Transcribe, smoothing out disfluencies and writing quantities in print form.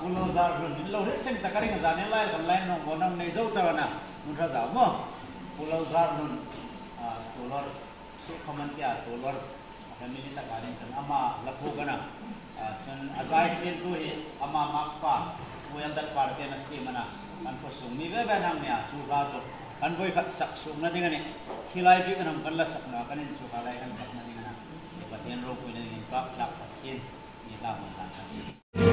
pulau zar run lo ret seng takaring zane lai kan lai no bonam nei zo chawana mudha za mo pulau zar run tolor su khaman kya tolor family takaring san ama laphu gana chan azai sen tu hi ama makpa well dat par ke na si mana kan ko sung mi be banang nya chu ga zo kan boi khat sak sung na dingani khilai bi kanam kan la sak na kanin chu ga lai kan sak na dingana paten ro ko ni ka lak pathin ni la mon tan